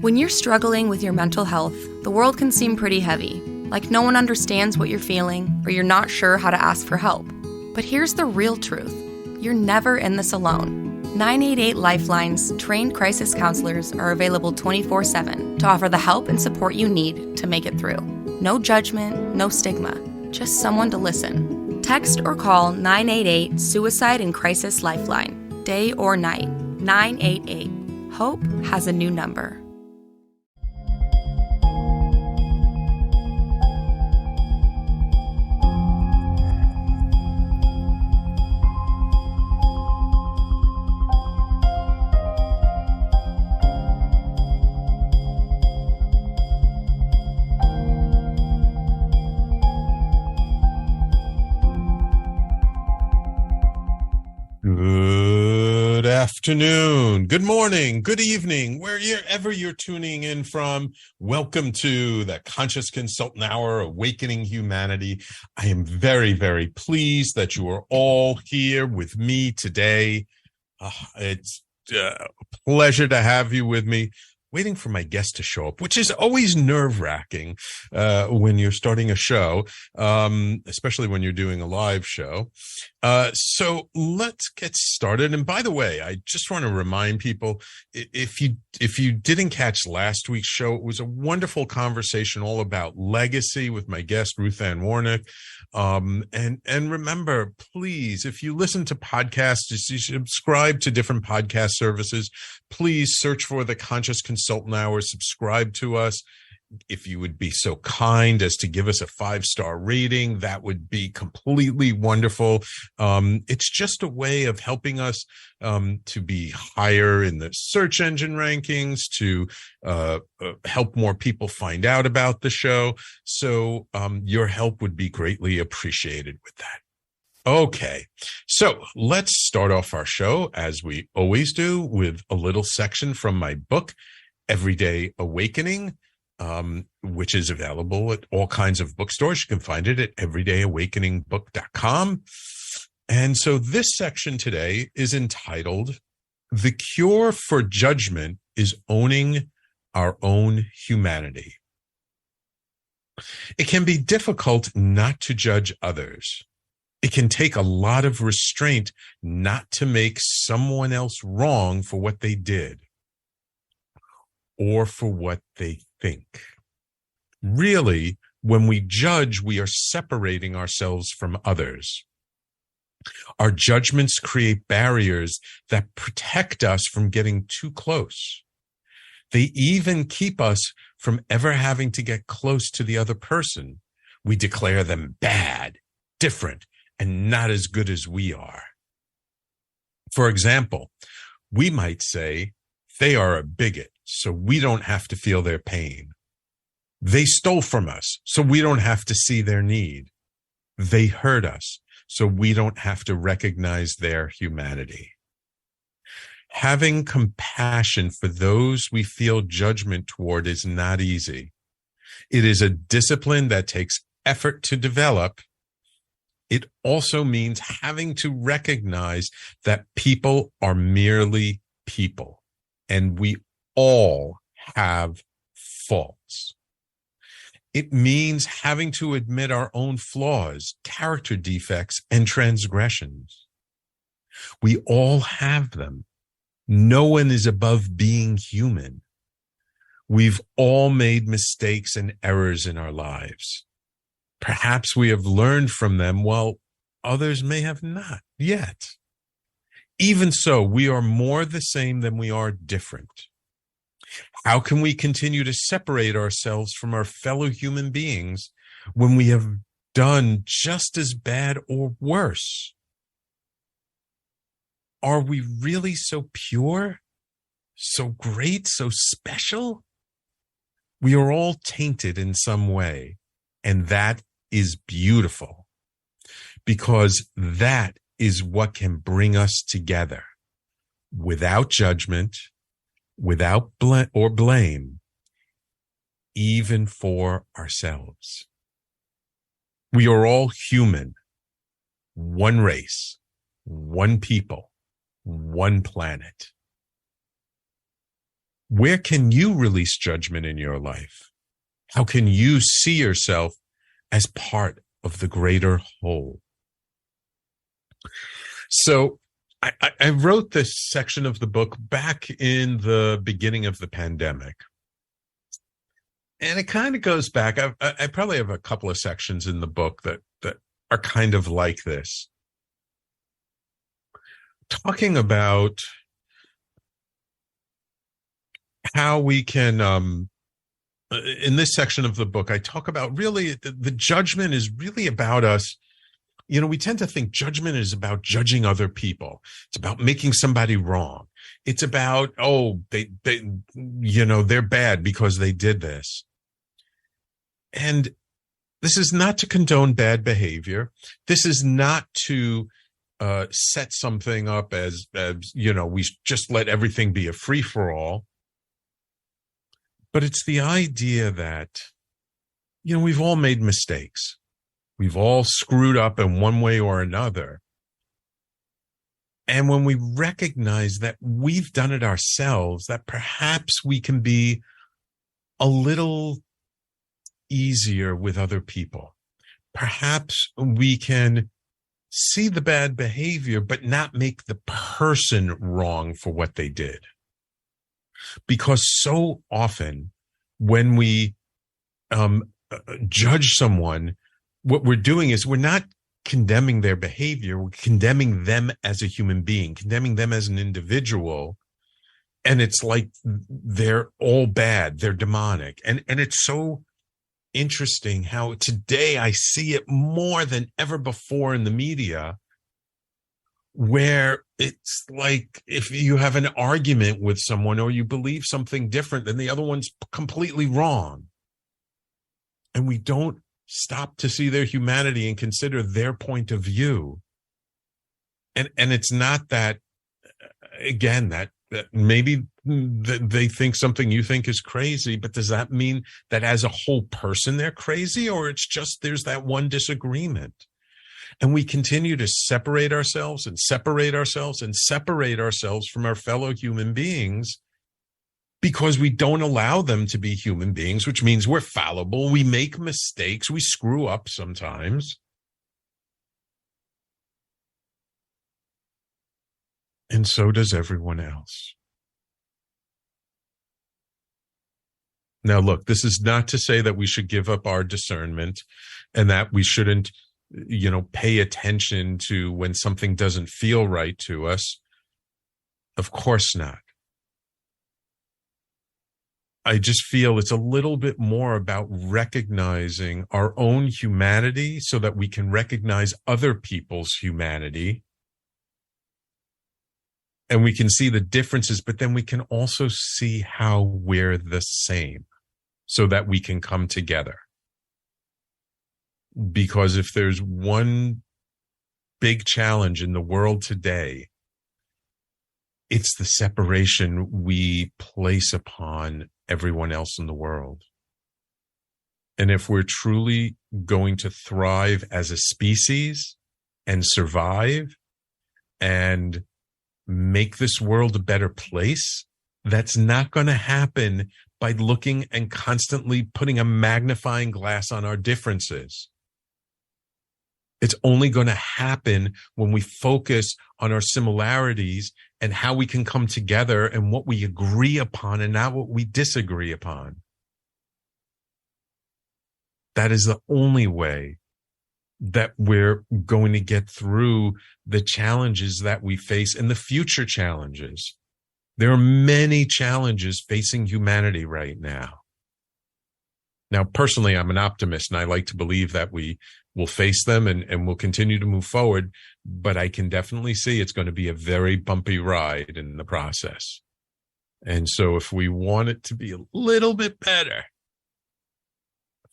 When you're struggling with your mental health, the world can seem pretty heavy, like no one understands what you're feeling or you're not sure how to ask for help. But here's the real truth. You're never in this alone. 988 Lifeline's trained crisis counselors are available 24/7 to offer the help and support you need to make it through. No judgment, no stigma, just someone to listen. Text or call 988 Suicide and Crisis Lifeline, day or night. 988. Hope has a new number. Good afternoon, good morning, good evening, wherever you're tuning in from. Welcome to the Conscious Consultant Hour, Awakening Humanity. I am very, very pleased that you are all here with me today. It's a pleasure to have you with me. Waiting for my guest to show up, which is always nerve-wracking when you're starting a show, especially when you're doing a live show. So let's get started. And by the way, I just want to remind people, if you didn't catch last week's show, it was a wonderful conversation all about legacy with my guest, Ruth Ann Warnick. And remember, please, if you listen to podcasts, if you subscribe to different podcast services, please search for the Conscious Consultant Hour, subscribe to us. If you would be so kind as to give us a 5-star rating, that would be completely wonderful. It's just a way of helping us to be higher in the search engine rankings, to help more people find out about the show. So your help would be greatly appreciated with that. Okay, so let's start off our show, as we always do, with a little section from my book, Everyday Awakening, which is available at all kinds of bookstores. You can find it at everydayawakeningbook.com. And so this section today is entitled, The Cure for Judgment is Owning Our Own Humanity. It can be difficult not to judge others. It can take a lot of restraint not to make someone else wrong for what they did or for what they think. Really, when we judge, we are separating ourselves from others. Our judgments create barriers that protect us from getting too close. They even keep us from ever having to get close to the other person. We declare them bad, different, and not as good as we are. For example, we might say, they are a bigot, so we don't have to feel their pain. They stole from us, so we don't have to see their need. They hurt us, so we don't have to recognize their humanity. Having compassion for those we feel judgment toward is not easy. It is a discipline that takes effort to develop. It also means having to recognize that people are merely people, and we all have faults. It means having to admit our own flaws, character defects, and transgressions. We all have them. No one is above being human. We've all made mistakes and errors in our lives. Perhaps we have learned from them, while others may have not yet. Even so, we are more the same than we are different. How can we continue to separate ourselves from our fellow human beings when we have done just as bad or worse? Are we really so pure, so great, so special? We are all tainted in some way, and that is beautiful, because that is what can bring us together without judgment, without blame, even for ourselves. We are all human, one race, one people, one planet. Where can you release judgment in your life? How can you see yourself as part of the greater whole? So I wrote this section of the book back in the beginning of the pandemic. And it kind of goes back. I probably have a couple of sections in the book that are kind of like this. Talking about how we can, in this section of the book, I talk about really the judgment is really about us. You know, we tend to think judgment is about judging other people. It's about making somebody wrong. It's about, oh, they're bad because they did this. And this is not to condone bad behavior. This is not to set something up as we just let everything be a free-for-all. But it's the idea that, we've all made mistakes. We've all screwed up in one way or another. And when we recognize that we've done it ourselves, that perhaps we can be a little easier with other people. Perhaps we can see the bad behavior, but not make the person wrong for what they did. Because so often when we judge someone, what we're doing is we're not condemning their behavior. We're condemning them as a human being, condemning them as an individual. And it's like they're all bad. They're demonic. And it's so interesting how today I see it more than ever before in the media, where it's like if you have an argument with someone or you believe something different, then the other one's completely wrong. And we don't stop to see their humanity and consider their point of view. And it's not that, again, that maybe they think something you think is crazy, but does that mean that as a whole person they're crazy, or it's just there's that one disagreement? And we continue to separate ourselves and separate ourselves and separate ourselves from our fellow human beings because we don't allow them to be human beings, which means we're fallible. We make mistakes. We screw up sometimes. And so does everyone else. Now, look, this is not to say that we should give up our discernment and that we shouldn't, pay attention to when something doesn't feel right to us. Of course not. I just feel it's a little bit more about recognizing our own humanity so that we can recognize other people's humanity. And we can see the differences, but then we can also see how we're the same so that we can come together. Because if there's one big challenge in the world today, it's the separation we place upon everyone else in the world. And if we're truly going to thrive as a species and survive and make this world a better place, that's not going to happen by looking and constantly putting a magnifying glass on our differences. It's only going to happen when we focus on our similarities and how we can come together and what we agree upon and not what we disagree upon. That is the only way that we're going to get through the challenges that we face and the future challenges. There are many challenges facing humanity right now. Now, personally, I'm an optimist, and I like to believe that we will face them and we'll continue to move forward. But I can definitely see it's going to be a very bumpy ride in the process. And so if we want it to be a little bit better,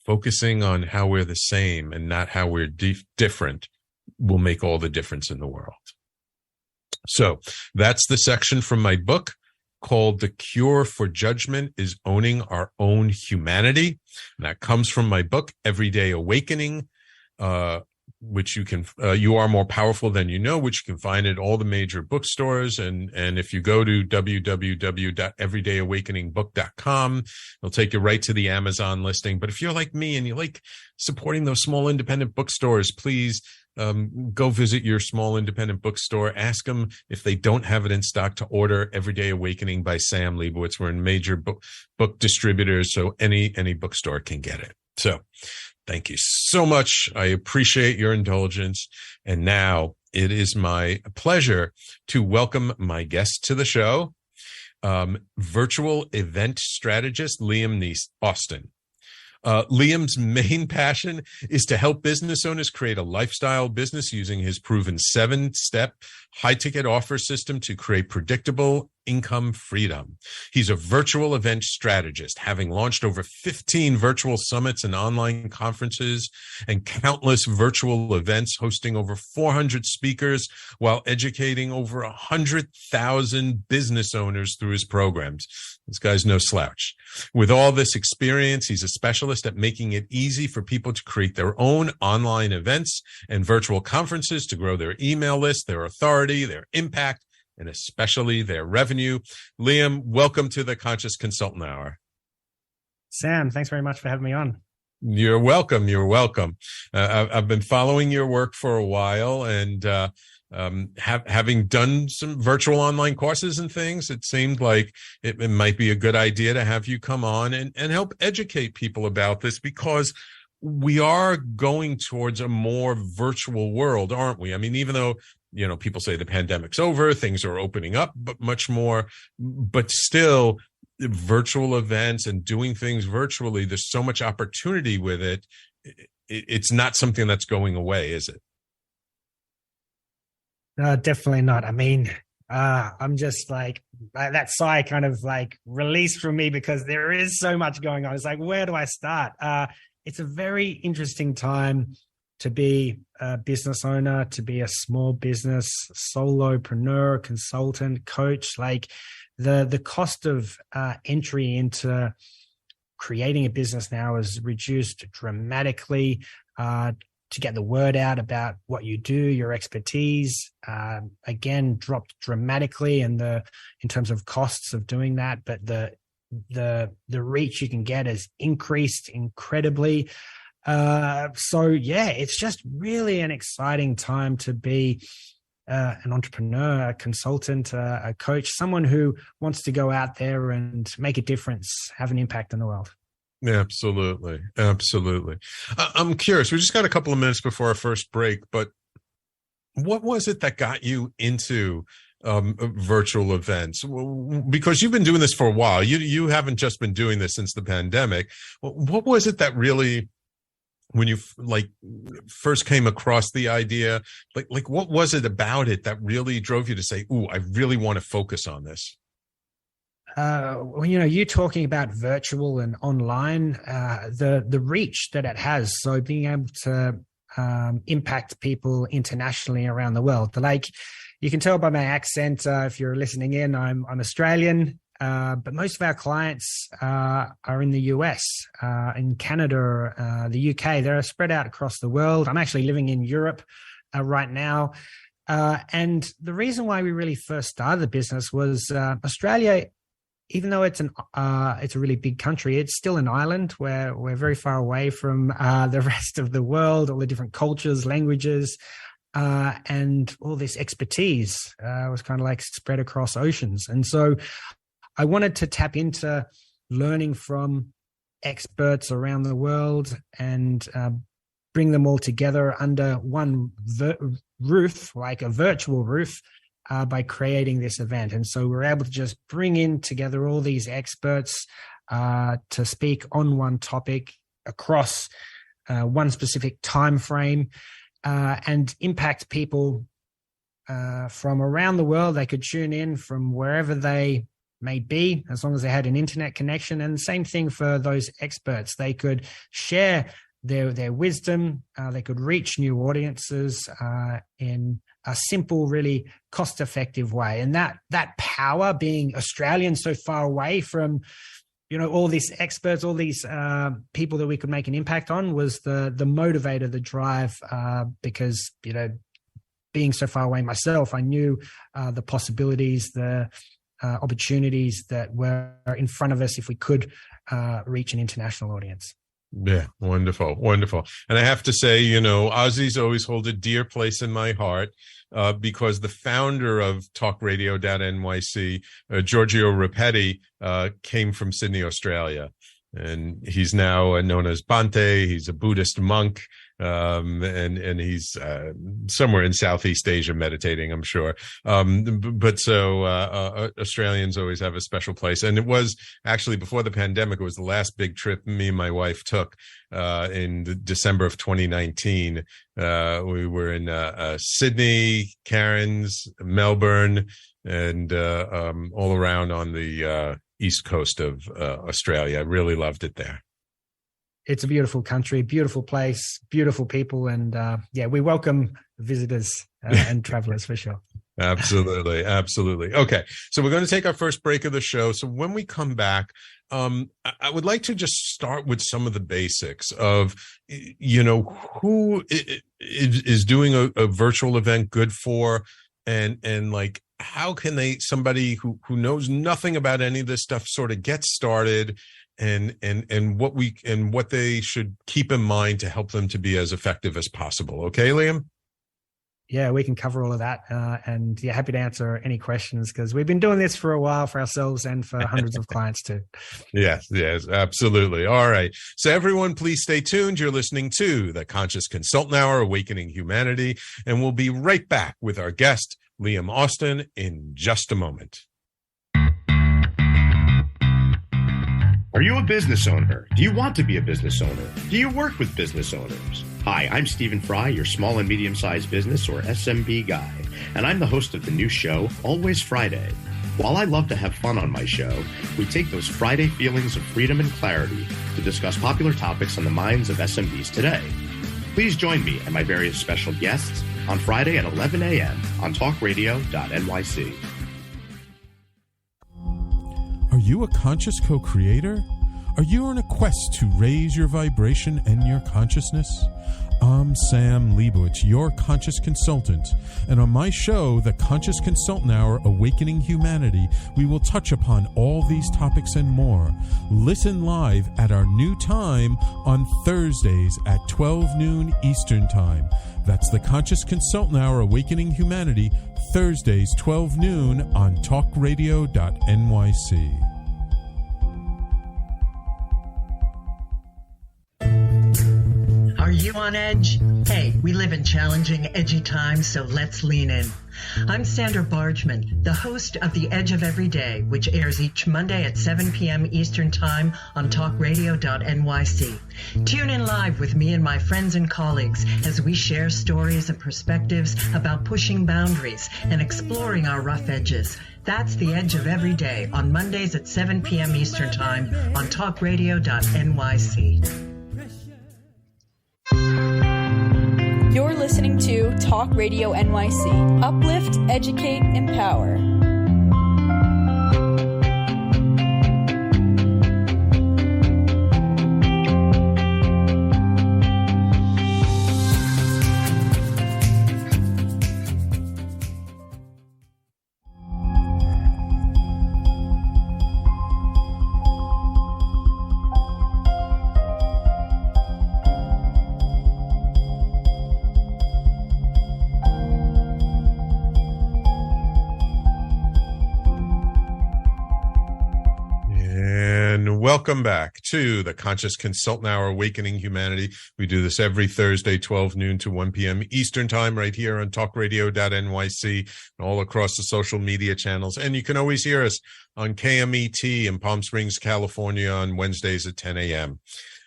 focusing on how we're the same and not how we're different will make all the difference in the world. So that's the section from my book called The Cure for Judgment is Owning Our Own Humanity. And that comes from my book, Everyday Awakening, which you can, You Are More Powerful Than You Know, which you can find at all the major bookstores. And if you go to www.everydayawakeningbook.com, it'll take you right to the Amazon listing. But if you're like me and you like supporting those small independent bookstores, please go visit your small independent bookstore. Ask them if they don't have it in stock to order Everyday Awakening by Sam Leibowitz. We're in major book distributors, so any bookstore can get it. So thank you so much. I appreciate your indulgence. And now it is my pleasure to welcome my guest to the show, virtual event strategist Liam Austin. Liam's main passion is to help business owners create a lifestyle business using his proven 7-step high-ticket offer system to create predictable income freedom. He's a virtual event strategist, having launched over 15 virtual summits and online conferences and countless virtual events, hosting over 400 speakers while educating over 100,000 business owners through his programs. This guy's no slouch. With all this experience, he's a specialist at making it easy for people to create their own online events and virtual conferences to grow their email list, their authority, their impact, and especially their revenue. Liam, welcome to the Conscious Consultant Hour. Sam, thanks very much for having me on. You're welcome. You're welcome. I've been following your work for a while, and having done some virtual online courses and things, it seemed like it might be a good idea to have you come on and help educate people about this, because we are going towards a more virtual world, aren't we? I mean, even though, people say the pandemic's over, things are opening up, but much more, but still virtual events and doing things virtually, there's so much opportunity with it. It's not something that's going away, is it? No, definitely not. I mean, I'm just like, that sigh kind of like released from me, because there is so much going on. It's like, where do I start? It's a very interesting time to be a business owner, to be a small business solopreneur, consultant, coach. Like the cost of entry into creating a business now is reduced dramatically. To get the word out about what you do, your expertise, again, dropped dramatically in terms of costs of doing that. But the reach you can get has increased incredibly. So yeah, it's just really an exciting time to be an entrepreneur, a consultant, a coach, someone who wants to go out there and make a difference, have an impact in the world. Absolutely. Absolutely. I'm curious, we just got a couple of minutes before our first break, but what was it that got you into virtual events? Because you've been doing this for a while. You haven't just been doing this since the pandemic. What was it that really, when you first came across the idea, like what was it about it that really drove you to say, "Ooh, I really want to focus on this"? Well, you talking about virtual and online, the reach that it has. So being able to impact people internationally around the world. Like you can tell by my accent, if you're listening in, I'm Australian, but most of our clients are in the US, in Canada, the UK. They're spread out across the world. I'm actually living in Europe right now. And the reason why we really first started the business was Australia. Even though it's a really big country, it's still an island where we're very far away from the rest of the world, all the different cultures, languages, and all this expertise was kind of like spread across oceans. And so I wanted to tap into learning from experts around the world and bring them all together under one roof, like a virtual roof, by creating this event. And so we're able to just bring in together all these experts to speak on one topic across one specific time frame and impact people from around the world. They could tune in from wherever they may be, as long as they had an internet connection. And same thing for those experts. They could share their wisdom. They could reach new audiences in a simple, really cost-effective way. And that power, being Australian so far away from, all these experts, all these people that we could make an impact on was the motivator, the drive, because, being so far away myself, I knew the possibilities, the opportunities that were in front of us if we could reach an international audience. Yeah, wonderful, wonderful. And I have to say, Aussies always hold a dear place in my heart because the founder of talkradio.nyc, Giorgio Rapetti, came from Sydney, Australia. And he's now known as Bhante. He's a Buddhist monk. And he's somewhere in Southeast Asia meditating, I'm sure. But Australians always have a special place. And it was actually before the pandemic, it was the last big trip me and my wife took in December of 2019. We were in Sydney, Cairns, Melbourne, and all around on the east coast of Australia. I really loved it there. It's a beautiful country, beautiful place, beautiful people. And we welcome visitors and travelers for sure. Absolutely. Absolutely. Okay. So we're going to take our first break of the show. So when we come back, I would like to just start with some of the basics of, who is doing a virtual event good for, and like, how can somebody who knows nothing about any of this stuff sort of get started, and what they should keep in mind to help them to be as effective as possible. Okay, Liam? Yeah, we can cover all of that. And happy to answer any questions because we've been doing this for a while for ourselves and for hundreds of clients too. Yes, absolutely. All right. So everyone, please stay tuned. You're listening to the Conscious Consultant Hour, Awakening Humanity. And we'll be right back with our guest, Liam Austin, in just a moment. Are you a business owner? Do you want to be a business owner? Do you work with business owners? Hi, I'm Stephen Fry, your small and medium-sized business or SMB guy, and I'm the host of the new show, Always Friday. While I love to have fun on my show, we take those Friday feelings of freedom and clarity to discuss popular topics on the minds of SMBs today. Please join me and my various special guests on Friday at 11 a.m. on talkradio.nyc. Are you a conscious co-creator? Are you on a quest to raise your vibration and your consciousness? I'm Sam Leibowitz, your conscious consultant, and on my show, The Conscious Consultant Hour, Awakening Humanity, we will touch upon all these topics and more. Listen live at our new time on Thursdays at 12 noon Eastern Time. That's The Conscious Consultant Hour, Awakening Humanity, Thursdays, 12 noon on talkradio.nyc. Are you on edge? Hey, we live in challenging, edgy times, so let's lean in. I'm Sandra Bargman, the host of The Edge of Every Day, which airs each Monday at 7 p.m. Eastern Time on talkradio.nyc. Tune in live with me and my friends and colleagues as we share stories and perspectives about pushing boundaries and exploring our rough edges. That's The Edge of Every Day on Mondays at 7 p.m. Eastern Time on talkradio.nyc. You're listening to Talk Radio NYC. Uplift, educate, empower. Welcome back to the Conscious Consultant Hour, Awakening Humanity. We do this every Thursday, 12 noon to 1 p.m. Eastern Time, right here on talkradio.nyc and all across the social media channels. And you can always hear us on KMET in Palm Springs, California on Wednesdays at 10 a.m.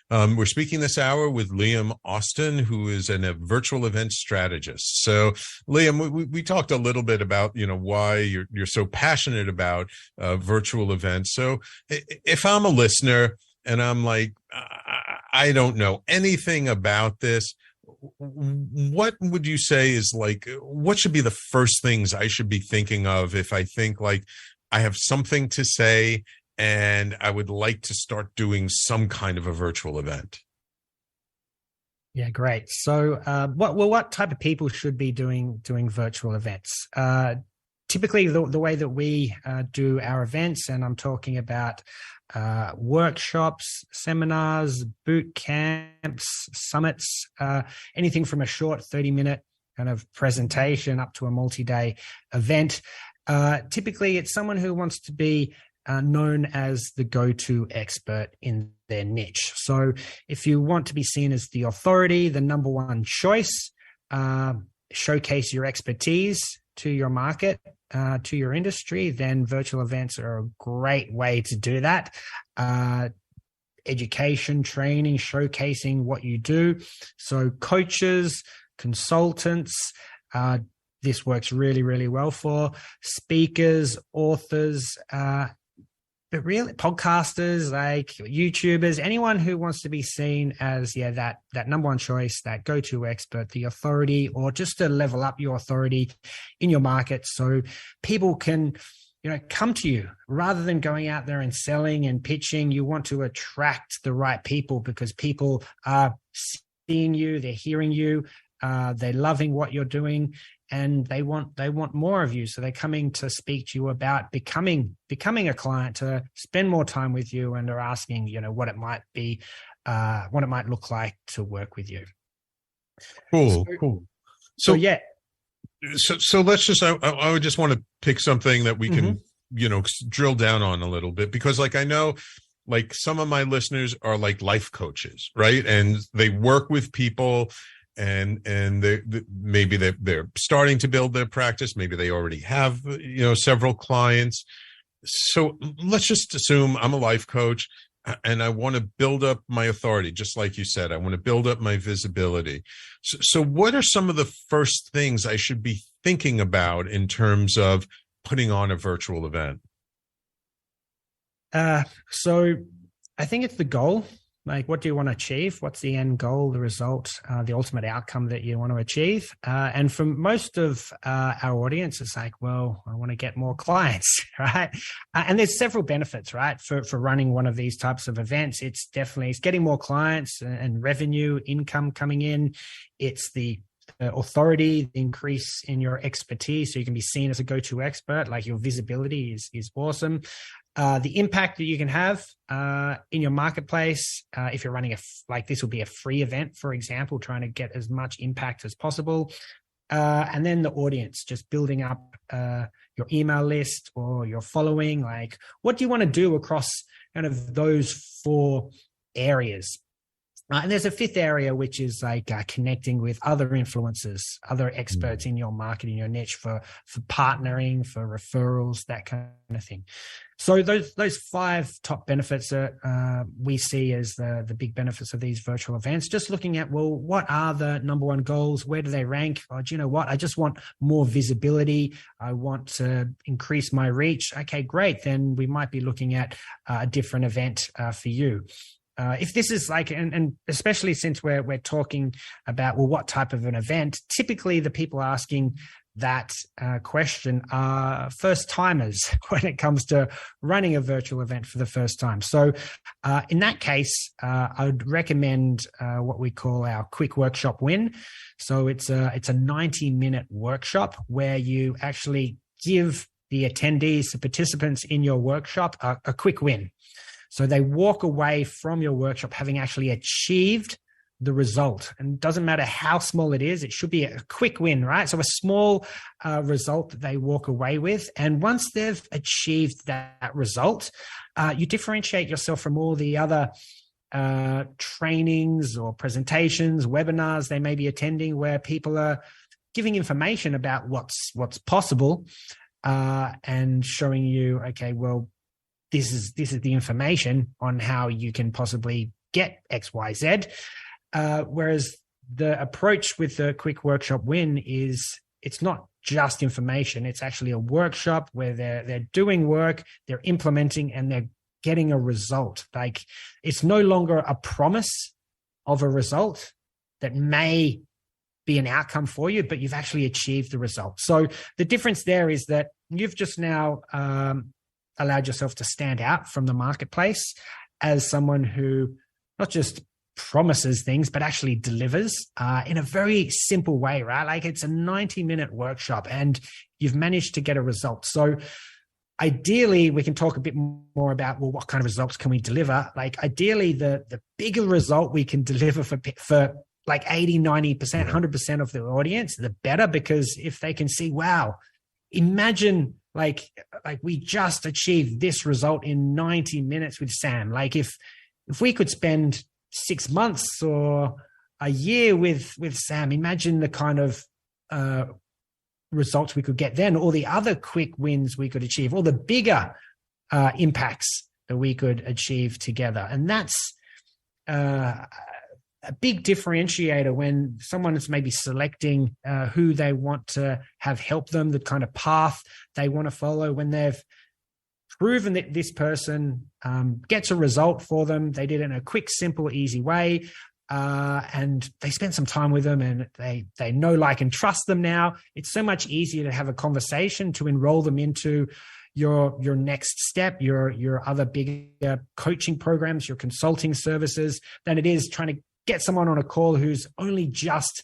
We're speaking this hour with Liam Austin, who is a virtual event strategist. So, Liam, we talked a little bit about, why you're so passionate about virtual events. So if I'm a listener and I'm like, I don't know anything about this, what would you say is like, what should be the first things I should be thinking of if I think like I have something to say and I would like to start doing some kind of a virtual event. Yeah, great. So, what type of people should be doing virtual events? Typically, the way that we do our events, and I'm talking about workshops, seminars, boot camps, summits, anything from a short 30-minute kind of presentation up to a multi-day event. Typically, it's someone who wants to be known as the go-to expert in their niche. So if you want to be seen as the authority, the number one choice, showcase your expertise to your market, to your industry, then virtual events are a great way to do that. Education, training, showcasing what you do. So coaches, consultants, this works really, really well for speakers, authors, but really podcasters, like YouTubers, anyone who wants to be seen as that number one choice, that go-to expert, the authority, or just to level up your authority in your market so people can come to you rather than going out there and selling and pitching. You want to attract the right people because people are seeing you, they're hearing you, they're loving what you're doing, and they want more of you. So they're coming to speak to you about becoming a client, to spend more time with you, and they're asking, what it might be, what it might look like to work with you. Cool. So yeah. So let's just, I would just want to pick something that we can, drill down on a little bit, because I know some of my listeners are life coaches, right? And they work with people, and maybe they're starting to build their practice. Maybe they already have, several clients. So let's just assume I'm a life coach and I want to build up my authority. Just like you said, I want to build up my visibility. So what are some of the first things I should be thinking about in terms of putting on a virtual event? So I think it's the goal. What do you want to achieve? What's the end goal, the result, the ultimate outcome that you want to achieve? And for most of our audience, it's I want to get more clients, right? And there's several benefits, right? For running one of these types of events, it's getting more clients and revenue, income coming in. It's the authority, the increase in your expertise, so you can be seen as a go-to expert. Your visibility is awesome. The impact that you can have in your marketplace, if you're running this will be a free event, for example, trying to get as much impact as possible. And then the audience, just building up your email list or your following. What do you want to do across kind of those four areas? And there's a fifth area, which is connecting with other influencers, other experts in your market, in your niche, for partnering, for referrals, that kind of thing. So those five top benefits that we see as the big benefits of these virtual events. Just looking at, what are the number one goals? Where do they rank? Oh, do you know what? I just want more visibility. I want to increase my reach. Okay, great. Then we might be looking at a different event for you. If this is and especially since we're talking about, what type of an event, typically the people asking that question are first timers when it comes to running a virtual event for the first time. So in that case, I would recommend what we call our quick workshop win. So it's a 90-minute workshop where you actually give the attendees, the participants in your workshop, a quick win. So they walk away from your workshop having actually achieved the result. And it doesn't matter how small it is, it should be a quick win, right? So a small result that they walk away with. And once they've achieved that result, you differentiate yourself from all the other trainings or presentations, webinars they may be attending, where people are giving information about what's possible and showing you, okay, this is the information on how you can possibly get X, Y, Z. Whereas the approach with the quick workshop win is it's not just information. It's actually a workshop where they're doing work, they're implementing, and they're getting a result. It's no longer a promise of a result that may be an outcome for you, but you've actually achieved the result. So the difference there is that you've just now allowed yourself to stand out from the marketplace as someone who not just promises things, but actually delivers in a very simple way, right? Like it's a 90-minute workshop and you've managed to get a result. So ideally, we can talk a bit more about, well, what kind of results can we deliver? Like ideally, the bigger result we can deliver for like 80, 90%, 100% of the audience, the better, because if they can see, wow, imagine like we just achieved this result in 90 minutes with Sam. Like if we could spend 6 months or a year with Sam, imagine the kind of results we could get then, all the other quick wins we could achieve, all the bigger impacts that we could achieve together. And that's a big differentiator when someone is maybe selecting who they want to have help them, the kind of path they want to follow. When they've proven that this person gets a result for them, they did it in a quick, simple, easy way, and they spent some time with them and they know, like, and trust them now, it's so much easier to have a conversation, to enroll them into your next step, your other bigger coaching programs, your consulting services, than it is trying to get someone on a call who's only just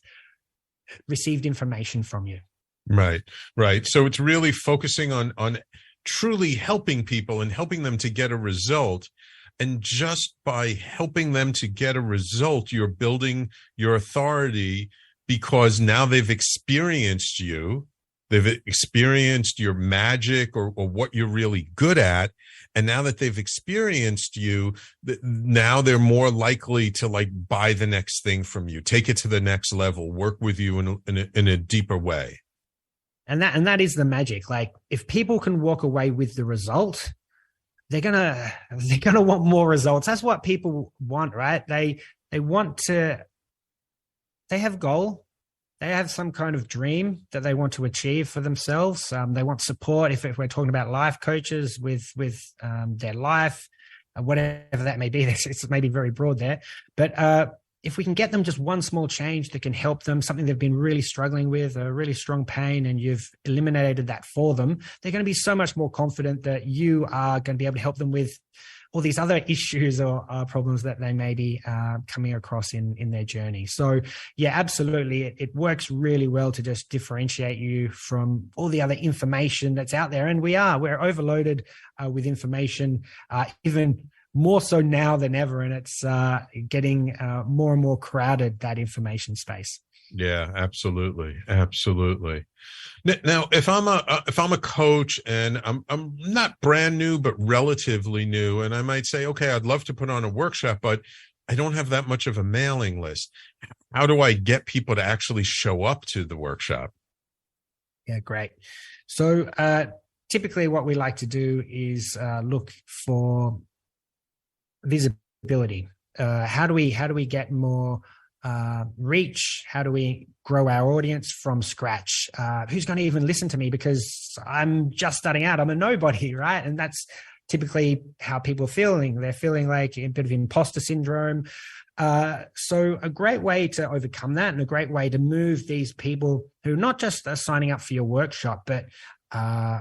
received information from you. Right. So it's really focusing on truly helping people and helping them to get a result. And just by helping them to get a result, you're building your authority, because now they've experienced you. They've experienced your magic or what you're really good at. And now that they've experienced you, now they're more likely to like buy the next thing from you, take it to the next level, work with you in a deeper way. And that is the magic. Like if people can walk away with the result, they're gonna want more results. That's what people want, right? They have goal. They have some kind of dream that they want to achieve for themselves. They want support. If we're talking about life coaches with their life, whatever that may be, it's maybe very broad there. But if we can get them just one small change that can help them, something they've been really struggling with, a really strong pain, and you've eliminated that for them, they're going to be so much more confident that you are going to be able to help them with all these other issues or problems that they may be coming across in their journey. So yeah, absolutely. It works really well to just differentiate you from all the other information that's out there. And we're overloaded with information, even more so now than ever. And it's getting more and more crowded, that information space. Yeah, absolutely. Now, if I'm a coach and I'm not brand new, but relatively new, and I might say, okay, I'd love to put on a workshop, but I don't have that much of a mailing list. How do I get people to actually show up to the workshop? Yeah, great. So typically what we like to do is look for visibility. How do we get more reach? How do we grow our audience from scratch? Who's going to even listen to me? Because I'm just starting out. I'm a nobody, right? And that's typically how people are feeling. They're feeling like a bit of imposter syndrome. So a great way to overcome that, and a great way to move these people who not just are signing up for your workshop, but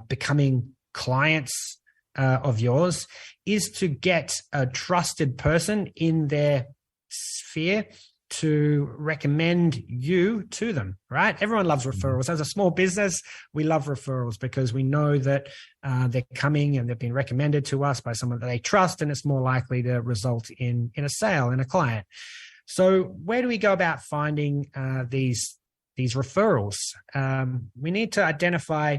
becoming clients of yours, is to get a trusted person in their sphere to recommend you to them, right? Everyone loves referrals. As a small business, we love referrals because we know that they're coming and they've been recommended to us by someone that they trust, and it's more likely to result in a sale, in a client. So where do we go about finding these referrals? We need to identify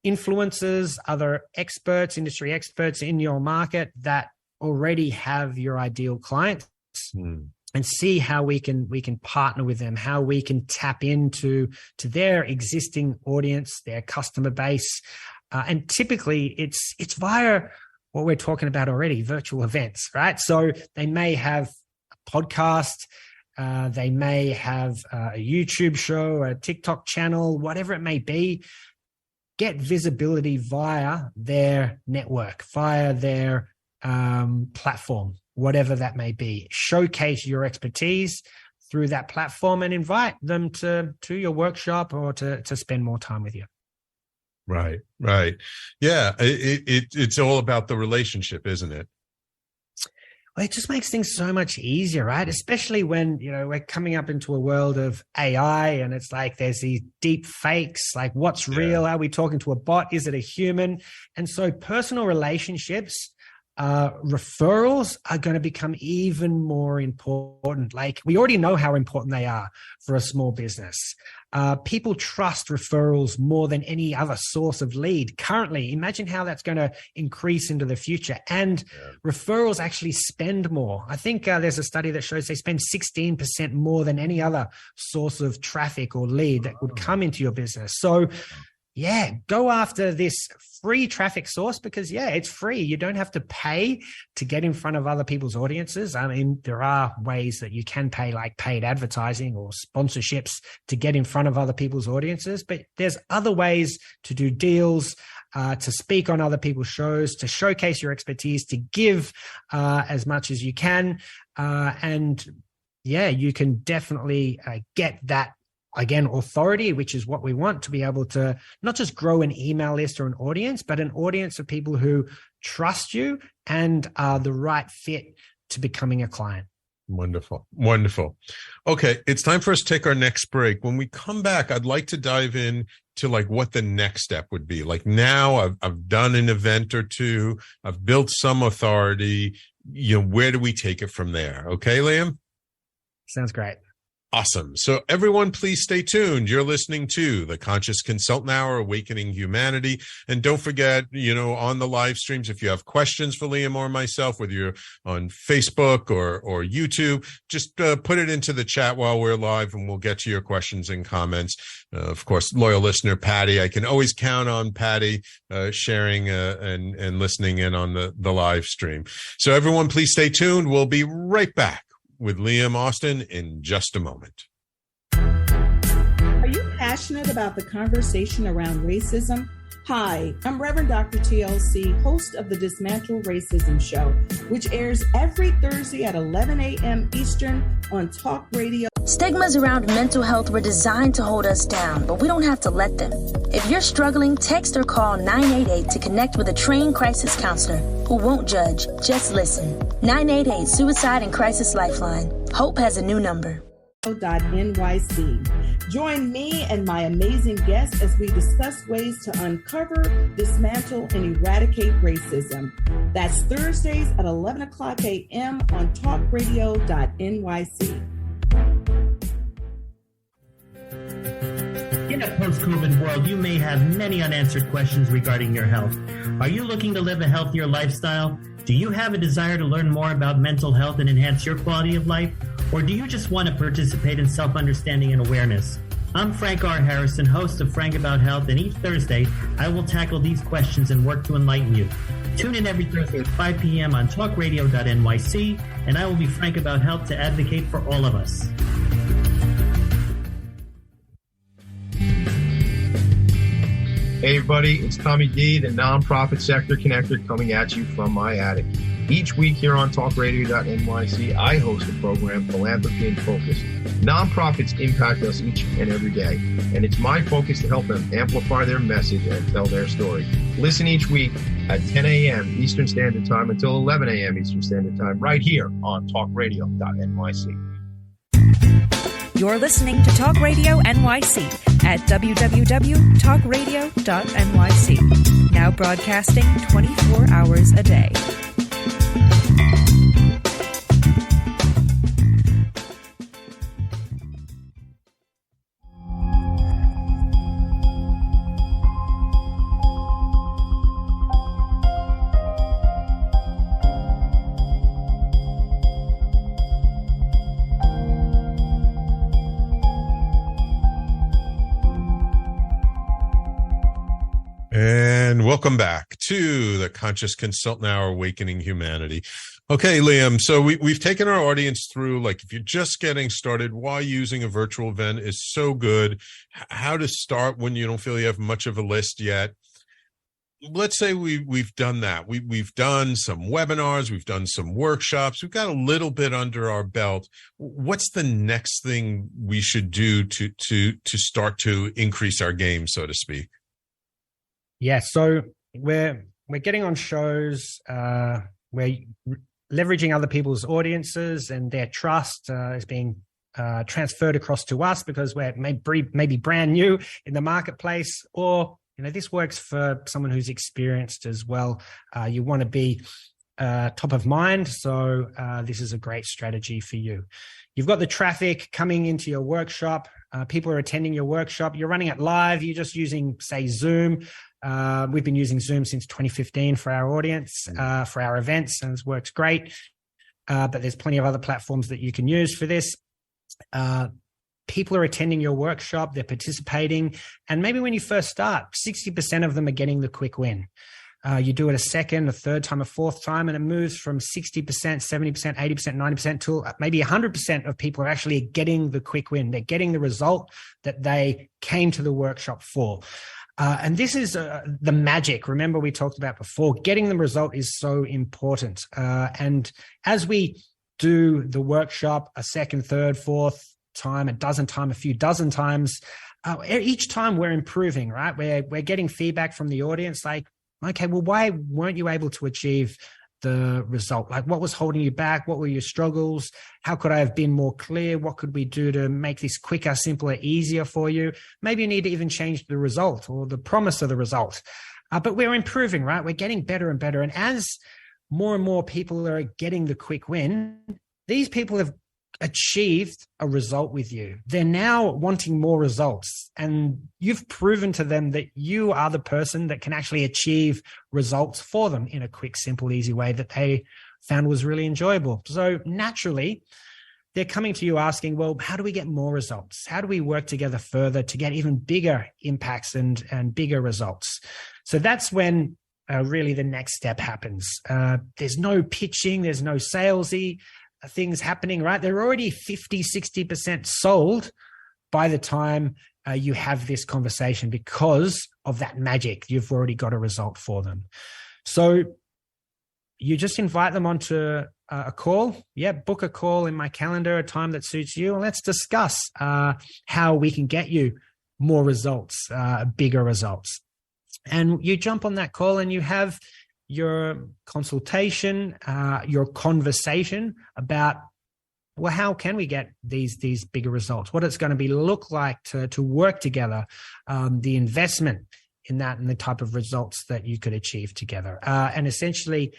influencers, other experts, industry experts in your market that already have your ideal clients. And see how we can partner with them, how we can tap into their existing audience, their customer base. And typically it's via what we're talking about already, virtual events, right? So they may have a podcast, they may have a YouTube show, a TikTok channel, whatever it may be. Get visibility via their network, via their platform, whatever that may be. Showcase your expertise through that platform and invite them to your workshop or to spend more time with you. Right. Yeah. It's all about the relationship, isn't it? Well, it just makes things so much easier, right? Especially when, we're coming up into a world of AI and it's like there's these deep fakes, like what's real? Are we talking to a bot? Is it a human? And so personal relationships, referrals are going to become even more important. Like we already know how important they are for a small business. People trust referrals more than any other source of lead currently. Imagine how that's going to increase into the future. And referrals actually spend more. I think there's a study that shows they spend 16% more than any other source of traffic or lead that would come into your business. So yeah, go after this free traffic source because, it's free. You don't have to pay to get in front of other people's audiences. I mean, there are ways that you can pay, like paid advertising or sponsorships to get in front of other people's audiences. But there's other ways to do deals, to speak on other people's shows, to showcase your expertise, to give as much as you can. And you can definitely get that. Again, authority, which is what we want to be able to not just grow an email list or an audience, but an audience of people who trust you and are the right fit to becoming a client. Wonderful. Okay, it's time for us to take our next break. When we come back, I'd like to dive in to like what the next step would be. Like now I've done an event or two, I've built some authority, where do we take it from there? Okay, Liam? Sounds great. Awesome. So everyone, please stay tuned. You're listening to the Conscious Consultant Hour, Awakening Humanity. And don't forget, on the live streams, if you have questions for Liam or myself, whether you're on Facebook or YouTube, just put it into the chat while we're live and we'll get to your questions and comments. Of course, loyal listener, Patty, I can always count on Patty sharing and listening in on the live stream. So everyone, please stay tuned. We'll be right back with Liam Austin in just a moment. Are you passionate about the conversation around racism? Hi, I'm Reverend Dr. TLC, host of the Dismantle Racism Show, which airs every Thursday at 11 a.m. Eastern on Talk Radio. Stigmas around mental health were designed to hold us down, but we don't have to let them. If you're struggling, text or call 988 to connect with a trained crisis counselor who won't judge, just listen. 988 Suicide and Crisis Lifeline. Hope has a new number. .nyc. Join me and my amazing guests as we discuss ways to uncover, dismantle, and eradicate racism. That's Thursdays at 11 o'clock a.m. on talkradio.nyc. In a post-COVID world, you may have many unanswered questions regarding your health. Are you looking to live a healthier lifestyle? Do you have a desire to learn more about mental health and enhance your quality of life? Or do you just want to participate in self-understanding and awareness? I'm Frank R. Harrison, host of Frank About Health, and each Thursday, I will tackle these questions and work to enlighten you. Tune in every Thursday at 5 p.m. on talkradio.nyc, and I will be Frank About Health to advocate for all of us. Hey everybody, it's Tommy D, the nonprofit sector connector, coming at you from my attic. Each week here on talkradio.nyc, I host a program, Philanthropy in Focus. Nonprofits impact us each and every day, and it's my focus to help them amplify their message and tell their story. Listen each week at 10 a.m. Eastern Standard Time until 11 a.m. Eastern Standard Time, right here on talkradio.nyc. You're listening to Talk Radio NYC at www.talkradio.nyc. Now broadcasting 24 hours a day. And welcome back to the Conscious Consultant Hour, Awakening Humanity. Okay, Liam, so we've taken our audience through, like, if you're just getting started, why using a virtual event is so good, how to start when you don't feel you have much of a list yet. Let's say we've done that. We've done some webinars, we've done some workshops, we've got a little bit under our belt. What's the next thing we should do to start to increase our game, so to speak? Yeah. So we're getting on shows. We're leveraging other people's audiences, and their trust is being transferred across to us because we're maybe brand new in the marketplace, or this works for someone who's experienced as well. You want to be top of mind, so this is a great strategy for you. You've got the traffic coming into your workshop. People are attending your workshop. You're running it live. You're just using, say, Zoom. We've been using Zoom since 2015 for our audience, for our events, and it works great. But there's plenty of other platforms that you can use for this. People are attending your workshop. They're participating. And maybe when you first start, 60% of them are getting the quick win. You do it a second, a third time, a fourth time, and it moves from 60%, 70%, 80%, 90% to maybe 100% of people are actually getting the quick win. They're getting the result that they came to the workshop for. And this is the magic. Remember, we talked about before, getting the result is so important. And as we do the workshop a second, third, fourth time, a dozen times, a few dozen times, each time we're improving, right? We're getting feedback from the audience like, okay, well, why weren't you able to achieve the result? Like, what was holding you back? What were your struggles? How could I have been more clear? What could we do to make this quicker, simpler, easier for you? Maybe you need to even change the result or the promise of the result. But we're improving, right? We're getting better and better. And as more and more people are getting the quick win, these people have achieved a result with you. They're now wanting more results, and you've proven to them that you are the person that can actually achieve results for them in a quick, simple, easy way that they found was really enjoyable. So naturally, they're coming to you asking, well, how do we get more results? How do we work together further to get even bigger impacts and bigger results? So that's when really the next step happens. There's no pitching, there's no salesy things happening, right? They're already 50, 60% sold by the time you have this conversation because of that magic. You've already got a result for them. So you just invite them onto a call. Yeah, book a call in my calendar, a time that suits you, and let's discuss how we can get you more results, bigger results. And you jump on that call and you have your consultation, your conversation about, well, how can we get these bigger results? What it's going to look like to work together, the investment in that, and the type of results that you could achieve together. And essentially,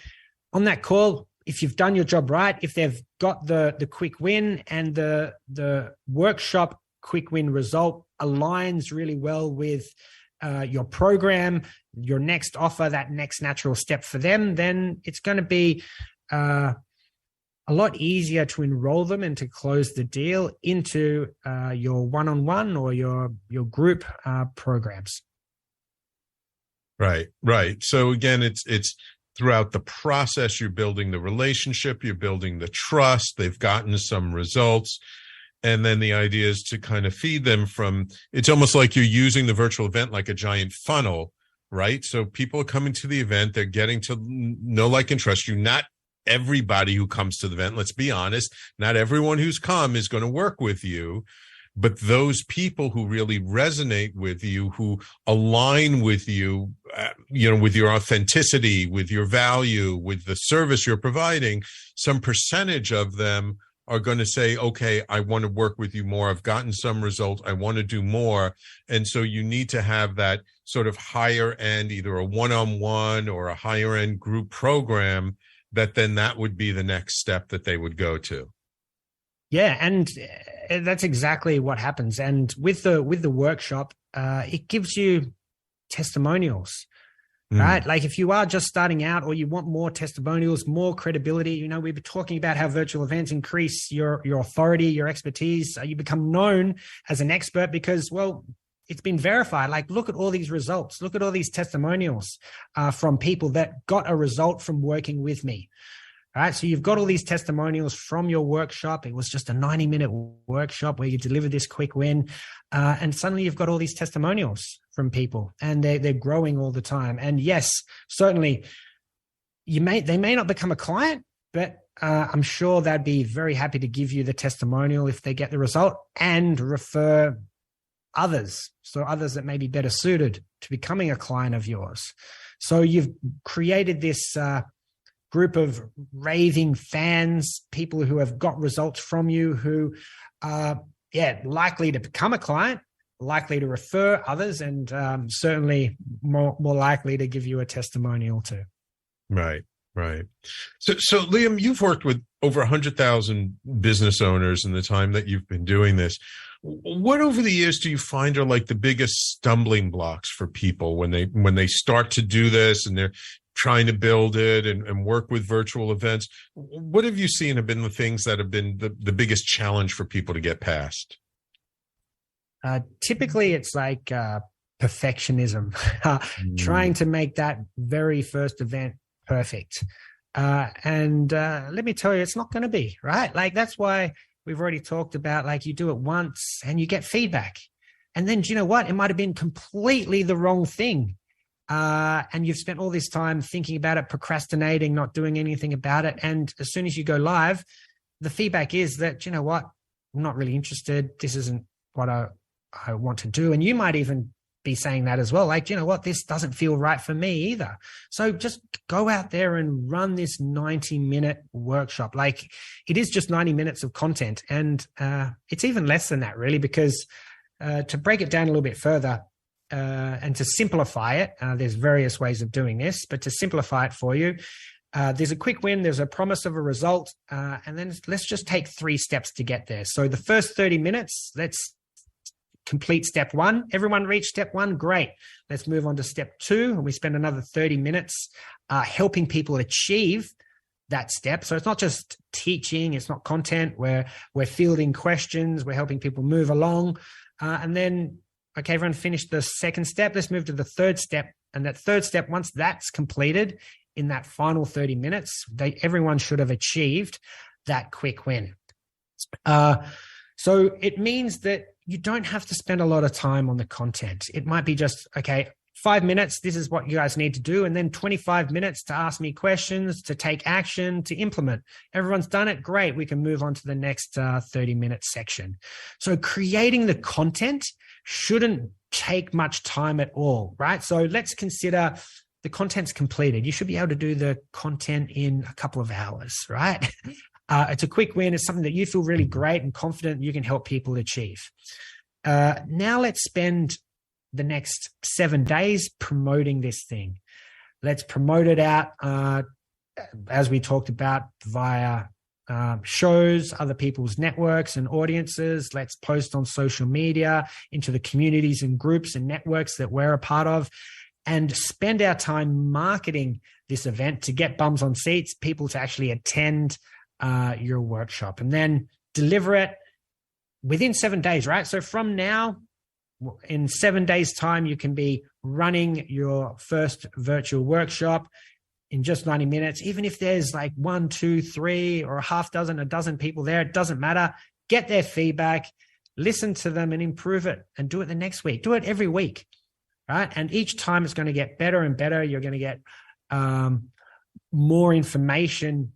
on that call, if you've done your job right, if they've got the quick win and the workshop quick win result aligns really well with your program, your next offer, that next natural step for them, then it's going to be a lot easier to enroll them and to close the deal into your one-on-one or your group programs. Right. So again, it's throughout the process, you're building the relationship, you're building the trust, they've gotten some results. And then the idea is to kind of feed them from, it's almost like you're using the virtual event like a giant funnel, right? So people are coming to the event, they're getting to know, like, and trust you. Not everybody who comes to the event, let's be honest, not everyone who's come is going to work with you. But those people who really resonate with you, who align with you, with your authenticity, with your value, with the service you're providing, some percentage of them are going to say, okay, I want to work with you more. I've gotten some results. I want to do more. And so you need to have that sort of higher end, either a one-on-one or a higher end group program, that would be the next step that they would go to. Yeah. And that's exactly what happens. And with the workshop, it gives you testimonials. Right? Like if you are just starting out or you want more testimonials, more credibility, we've been talking about how virtual events increase your authority, your expertise. You become known as an expert because, well, it's been verified. Like, look at all these results. Look at all these testimonials from people that got a result from working with me. All right. So you've got all these testimonials from your workshop. It was just a 90-minute workshop where you delivered this quick win. And suddenly you've got all these testimonials from people, and they're growing all the time. And yes, certainly they may not become a client, but I'm sure they'd be very happy to give you the testimonial if they get the result and refer others. So others that may be better suited to becoming a client of yours. So you've created this group of raving fans, people who have got results from you, who are likely to become a client, likely to refer others, and certainly more likely to give you a testimonial too. Right. So Liam, you've worked with over 100,000 business owners in the time that you've been doing this. What over the years do you find are like the biggest stumbling blocks for people when they start to do this and they're trying to build it and work with virtual events? What have you seen have been the things that have been the biggest challenge for people to get past? Typically, it's like perfectionism, trying to make that very first event perfect. And let me tell you, it's not going to be, right? Like, that's why we've already talked about, like, you do it once and you get feedback. And then, do you know what? It might have been completely the wrong thing. And you've spent all this time thinking about it, procrastinating, not doing anything about it. And as soon as you go live, the feedback is that, you know what? I'm not really interested. This isn't what I want to do. And you might even be saying that as well. Like, you know what? This doesn't feel right for me either. So just go out there and run this 90-minute workshop. Like, it is just 90 minutes of content. And it's even less than that, really, because to break it down a little bit further and to simplify it, there's various ways of doing this, but to simplify it for you, there's a quick win, there's a promise of a result, and then let's just take 3 steps to get there. So the first 30 minutes, let's complete step 1. Everyone reached step 1. Great. Let's move on to step 2. And we spend another 30 minutes helping people achieve that step. So it's not just teaching. It's not content. We're fielding questions. We're helping people move along. And then, okay, everyone finished the second step. Let's move to the third step. And that third step, once that's completed in that final 30 minutes, everyone should have achieved that quick win. So it means that you don't have to spend a lot of time on the content. It might be just, okay, 5 minutes, this is what you guys need to do, and then 25 minutes to ask me questions, to take action, to implement. Everyone's done it. Great. We can move on to the next 30-minute section. So creating the content shouldn't take much time at all, right? So let's consider the content's completed. You should be able to do the content in a couple of hours, right? It's a quick win. It's something that you feel really great and confident you can help people achieve. Now let's spend the next 7 days promoting this thing. Let's promote it out, as we talked about, via shows, other people's networks and audiences. Let's post on social media, into the communities and groups and networks that we're a part of, and spend our time marketing this event to get bums on seats, people to actually attend your workshop, and then deliver it within 7 days, right? So from now, in 7 days' time, you can be running your first virtual workshop in just 90 minutes. Even if there's like 1, 2, 3, or a dozen people there, it doesn't matter. Get their feedback, listen to them, and improve it, and do it the next week. Do it every week, right? And each time it's going to get better and better. You're going to get more information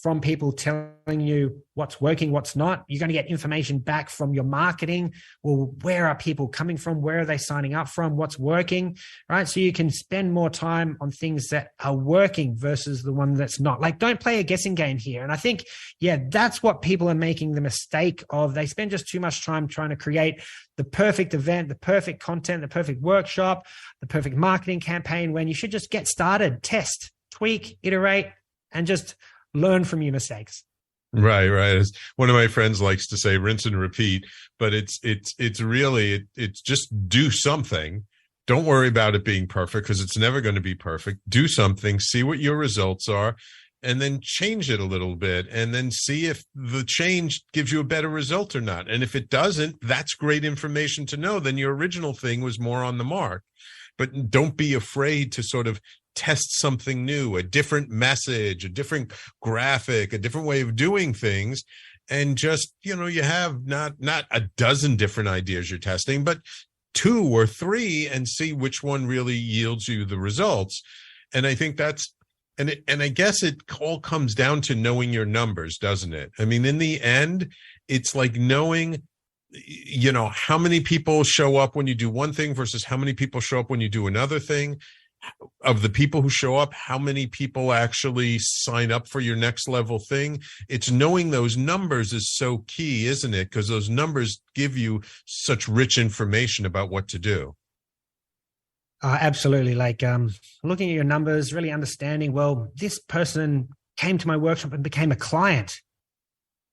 from people telling you what's working, what's not. You're going to get information back from your marketing. Well, where are people coming from? Where are they signing up from? What's working, right? So you can spend more time on things that are working versus the one that's not. Like, don't play a guessing game here. And I think, that's what people are making the mistake of. They spend just too much time trying to create the perfect event, the perfect content, the perfect workshop, the perfect marketing campaign, when you should just get started, test, tweak, iterate, and just learn from your mistakes. Right. As one of my friends likes to say, rinse and repeat, but it's really just do something. Don't worry about it being perfect, because it's never going to be perfect. Do something, see what your results are, and then change it a little bit, and then see if the change gives you a better result or not. And if it doesn't, that's great information to know. Then your original thing was more on the mark. But don't be afraid to sort of test something new, a different message, a different graphic, a different way of doing things. And just, you have not a dozen different ideas you're testing, but 2 or 3, and see which one really yields you the results. And I think that's, and I guess it all comes down to knowing your numbers, doesn't it? I mean, in the end, it's like knowing how many people show up when you do one thing versus how many people show up when you do another thing. Of the people who show up, how many people actually sign up for your next level thing? It's knowing those numbers is so key, isn't it? Because those numbers give you such rich information about what to do. Absolutely. Like looking at your numbers, really understanding, well, this person came to my workshop and became a client.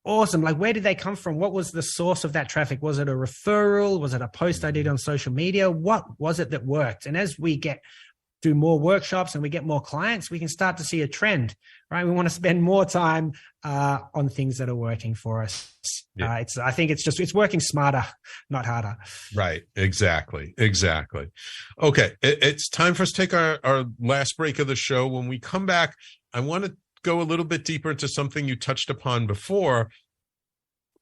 Awesome. Like, where did they come from? What was the source of that traffic? Was it a referral? Was it a post I did on social media? What was it that worked? And as we do more workshops and we get more clients, we can start to see a trend, right? We want to spend more time on things that are working for us. Yeah. I think it's working smarter, not harder. Right. Exactly. Okay. It's time for us to take our last break of the show. When we come back, I want to go a little bit deeper into something you touched upon before,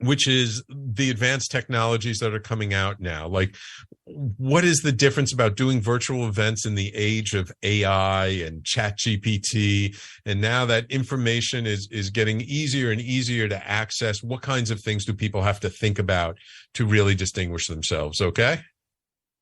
which is the advanced technologies that are coming out now. Like, what is the difference about doing virtual events in the age of AI and ChatGPT? And now that information is getting easier and easier to access, what kinds of things do people have to think about to really distinguish themselves? Okay.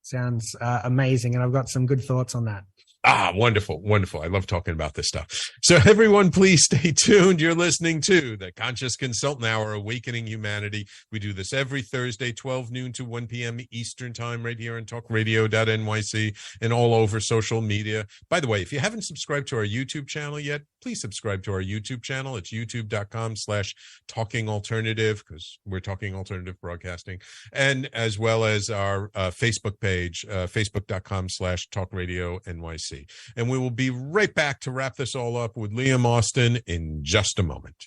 Sounds amazing. And I've got some good thoughts on that. Wonderful. I love talking about this stuff. So everyone, please stay tuned. You're listening to the Conscious Consultant Hour, Awakening Humanity. We do this every Thursday, 12 noon to 1 p.m. Eastern Time, right here on talkradio.nyc and all over social media. By the way, if you haven't subscribed to our YouTube channel yet, please subscribe to our YouTube channel. It's youtube.com/talkingalternative, because we're talking alternative broadcasting, and as well as our Facebook page, facebook.com/talkradionyc. And we will be right back to wrap this all up with Liam Austin in just a moment.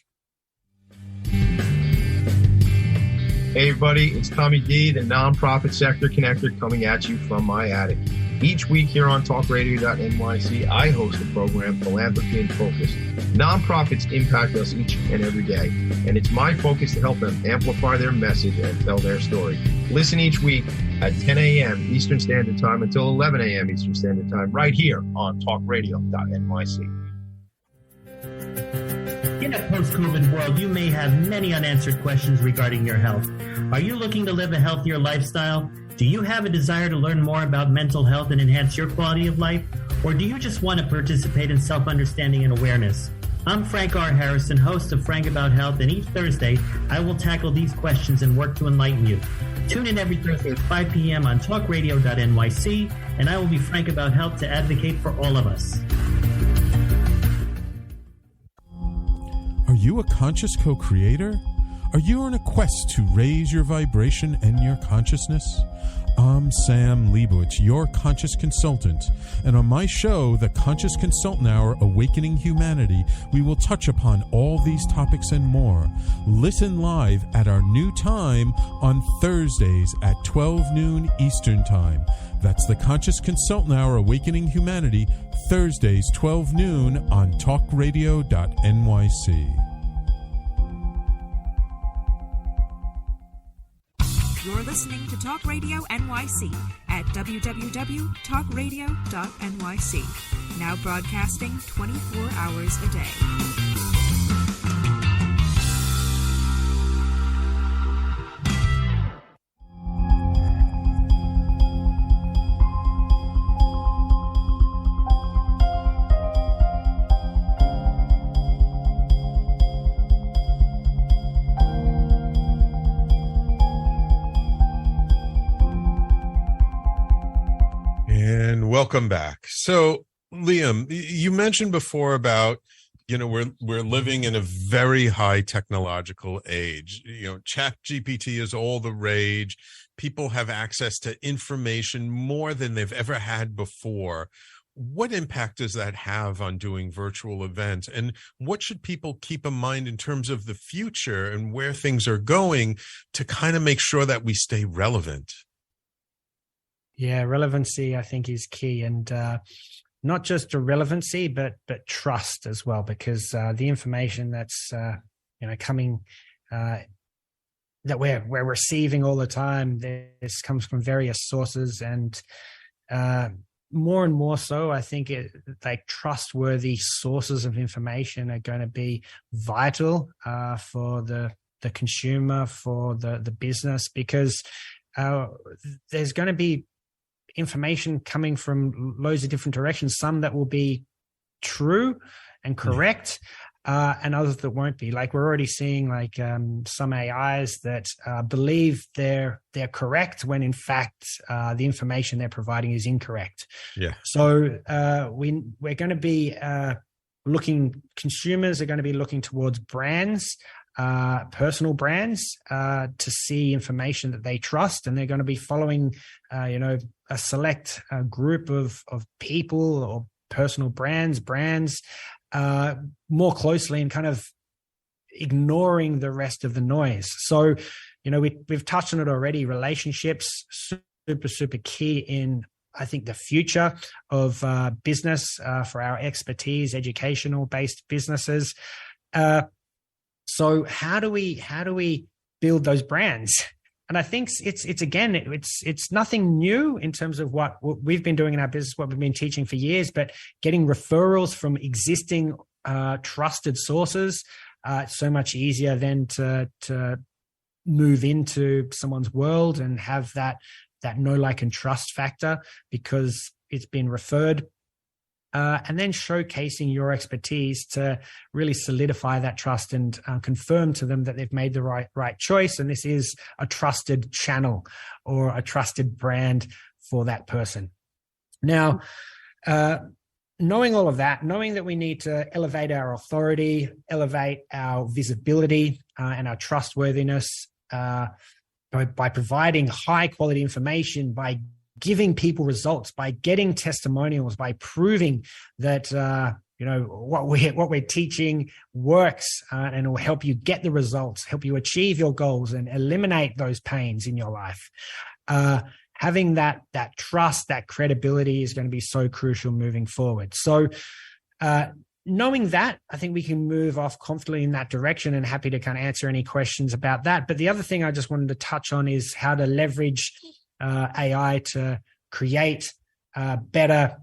Hey everybody, it's Tommy D, the nonprofit sector connector, coming at you from my attic. Each week here on talkradio.nyc, I host the program Philanthropy in Focus. Nonprofits impact us each and every day, and it's my focus to help them amplify their message and tell their story. Listen each week at 10 a.m. Eastern Standard Time until 11 a.m. Eastern Standard Time, right here on talkradio.nyc. In a post-COVID world, you may have many unanswered questions regarding your health. Are you looking to live a healthier lifestyle? Do you have a desire to learn more about mental health and enhance your quality of life? Or do you just want to participate in self-understanding and awareness? I'm Frank R. Harrison, host of Frank About Health, and each Thursday, I will tackle these questions and work to enlighten you. Tune in every Thursday at 5 p.m. on talkradio.nyc, and I will be Frank About Health to advocate for all of us. Are you a conscious co-creator? Are you on a quest to raise your vibration and your consciousness? I'm Sam Leibowitz, your conscious consultant, and on my show, the Conscious Consultant Hour, Awakening Humanity, we will touch upon all these topics and more. Listen live at our new time on Thursdays at 12 noon Eastern Time. That's the Conscious Consultant Hour, Awakening Humanity, Thursdays, 12 noon on talkradio.nyc. You're listening to Talk Radio NYC at www.talkradio.nyc. Now broadcasting 24 hours a day. Welcome back. So, Liam, you mentioned before about, we're living in a very high technological age. ChatGPT is all the rage. People have access to information more than they've ever had before. What impact does that have on doing virtual events? And what should people keep in mind in terms of the future and where things are going to kind of make sure that we stay relevant? Yeah, relevancy, I think, is key, and not just a relevancy, but trust as well, because the information that's coming that we're receiving all the time, this comes from various sources, and more and more so, I think trustworthy sources of information are going to be vital for the consumer, for the business, because there's going to be information coming from loads of different directions, some that will be true and correct, and others that won't be. Like, we're already seeing like some AIs that believe they're correct when in fact the information they're providing is incorrect. Yeah. So we're going to be consumers are going to be looking towards brands, personal brands, to see information that they trust, and they're going to be following a select group of people or personal brands more closely, and kind of ignoring the rest of the noise. So, we've touched on it already. Relationships, super key in, I think, the future of business, for our expertise, educational based businesses. So how do we build those brands? And I think it's nothing new in terms of what we've been doing in our business, what we've been teaching for years, but getting referrals from existing trusted sources. It's so much easier than to move into someone's world and have that know, like, and trust factor because it's been referred. And then showcasing your expertise to really solidify that trust and confirm to them that they've made the right choice. And this is a trusted channel or a trusted brand for that person. Now, knowing all of that, knowing that we need to elevate our authority, elevate our visibility and our trustworthiness by providing high quality information, by giving people results, by getting testimonials, by proving that what we're teaching works, and it will help you get the results, help you achieve your goals, and eliminate those pains in your life. Having that trust, that credibility is going to be so crucial moving forward. So, knowing that, I think we can move off confidently in that direction, and happy to kind of answer any questions about that. But the other thing I just wanted to touch on is how to leverage AI to create better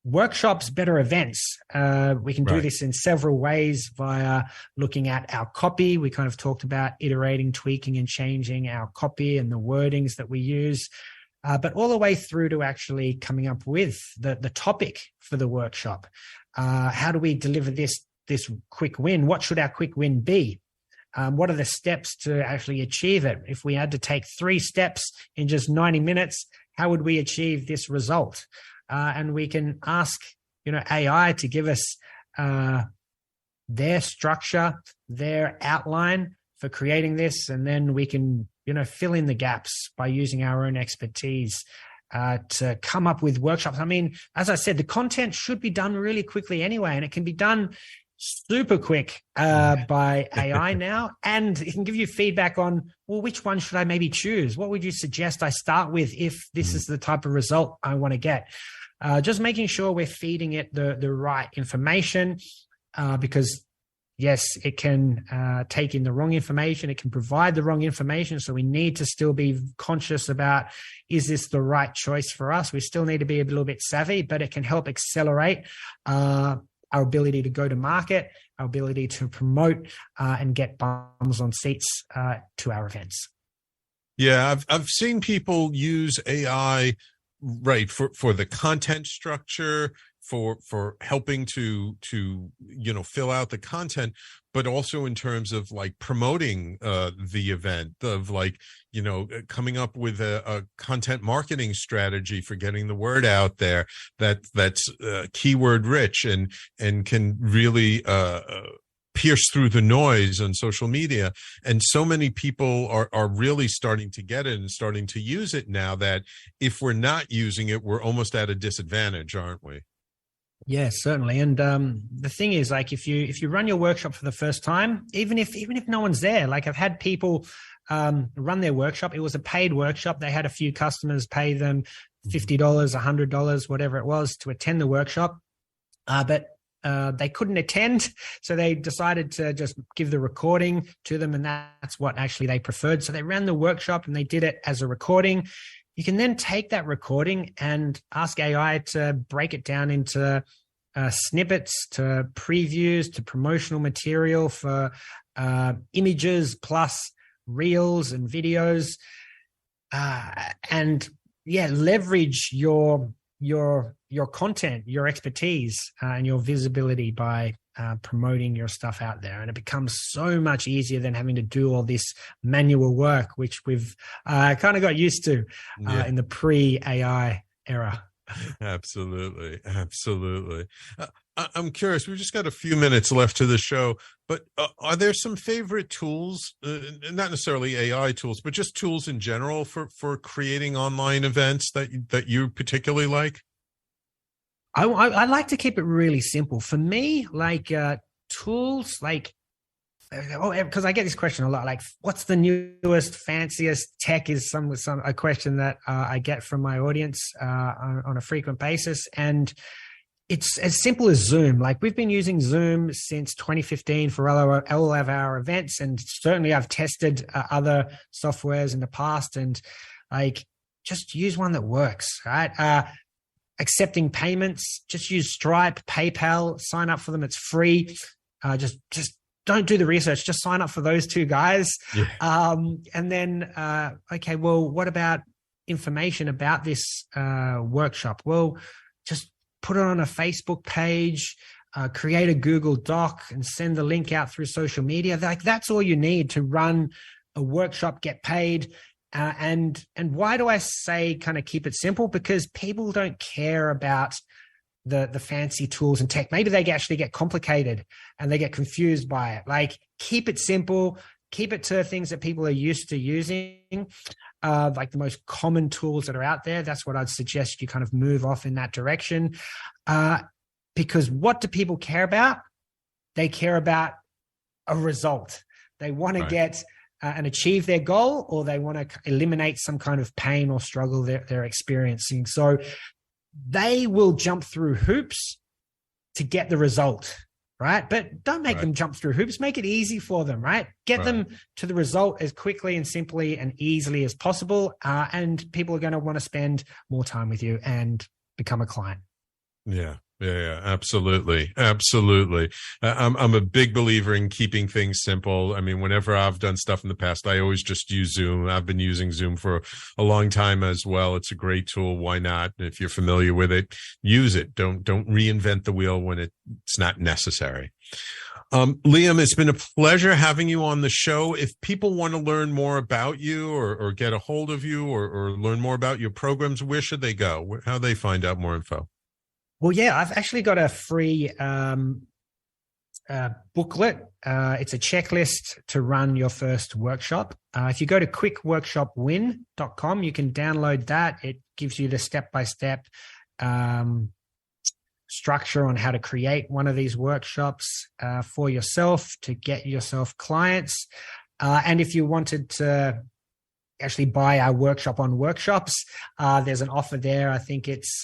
workshops, better events. We can do this in several ways via looking at our copy. We kind of talked about iterating, tweaking, and changing our copy and the wordings that we use, but all the way through to actually coming up with the topic for the workshop. How do we deliver this quick win? What should our quick win be? What are the steps to actually achieve it? If we had to take 3 steps in just 90 minutes, how would we achieve this result? And we can ask, AI to give us their structure, their outline for creating this, and then we can, fill in the gaps by using our own expertise to come up with workshops. I mean, as I said, the content should be done really quickly anyway, and it can be done super quick by AI now, and it can give you feedback on, well, which one should I maybe choose? What would you suggest I start with if this is the type of result I want to get? Just making sure we're feeding it the right information, because yes, it can take in the wrong information. It can provide the wrong information. So we need to still be conscious about, is this the right choice for us? We still need to be a little bit savvy, but it can help accelerate our ability to go to market, our ability to promote and get bums on seats to our events. Yeah, I've seen people use AI, for the content structure, for helping to fill out the content, but also in terms of like promoting the event, of like coming up with a content marketing strategy for getting the word out there that's keyword rich and can really pierce through the noise on social media. And so many people are really starting to get it and starting to use it now that if we're not using it, we're almost at a disadvantage, aren't we? Yeah, certainly. And the thing is, like, if you run your workshop for the first time, even if no one's there, like I've had people run their workshop. It was a paid workshop. They had a few customers pay them $50, $100, whatever it was, to attend the workshop. But they couldn't attend, so they decided to just give the recording to them, and that's what actually they preferred. So they ran the workshop and they did it as a recording. You can then take that recording and ask AI to break it down into snippets, to previews, to promotional material for images plus reels and videos, and leverage your content, your expertise, and your visibility by promoting your stuff out there. And it becomes so much easier than having to do all this manual work, which we've kind of got used to in the pre-AI era. Absolutely. I'm curious, we've just got a few minutes left to the show, but are there some favorite tools, not necessarily AI tools, but just tools in general for creating online events that you particularly like? I like to keep it really simple. For me, like tools, like, because I get this question a lot, like, what's the newest, fanciest tech is a question that I get from my audience on a frequent basis. And it's as simple as Zoom. Like, we've been using Zoom since 2015 for all of our events. And certainly I've tested other softwares in the past, and like, just use one that works, right? Accepting payments, just use Stripe, PayPal, sign up for them. It's free. Just don't do the research. Just sign up for those two guys. Yeah. And then, okay, well, what about information about this workshop? Well, just put it on a Facebook page, create a Google Doc, and send the link out through social media. Like, that's all you need to run a workshop, get paid. And why do I say kind of keep it simple? Because people don't care about the fancy tools and tech. Maybe they actually get complicated and they get confused by it. Like, keep it simple, keep it to things that people are used to using, like the most common tools that are out there. That's what I'd suggest you kind of move off in that direction. Because what do people care about? They care about a result. They want to get and achieve their goal, or they want to eliminate some kind of pain or struggle they're experiencing. So they will jump through hoops to get the result, right? But don't make them jump through hoops. Make it easy for them, right? Get them to the result as quickly and simply and easily as possible. And people are going to want to spend more time with you and become a client. Yeah, absolutely. I'm a big believer in keeping things simple. I mean, whenever I've done stuff in the past, I always just use Zoom. I've been using Zoom for a long time as well. It's a great tool. Why not? If you're familiar with it, use it. Don't reinvent the wheel when it's not necessary. Liam, it's been a pleasure having you on the show. If people want to learn more about you or get a hold of you or learn more about your programs, where should they go? How do they find out more info? Well, yeah, I've actually got a free booklet. It's a checklist to run your first workshop. If you go to quickworkshopwin.com, you can download that. It gives you the step-by-step structure on how to create one of these workshops for yourself to get yourself clients. And if you wanted to actually buy our workshop on workshops, there's an offer there. I think it's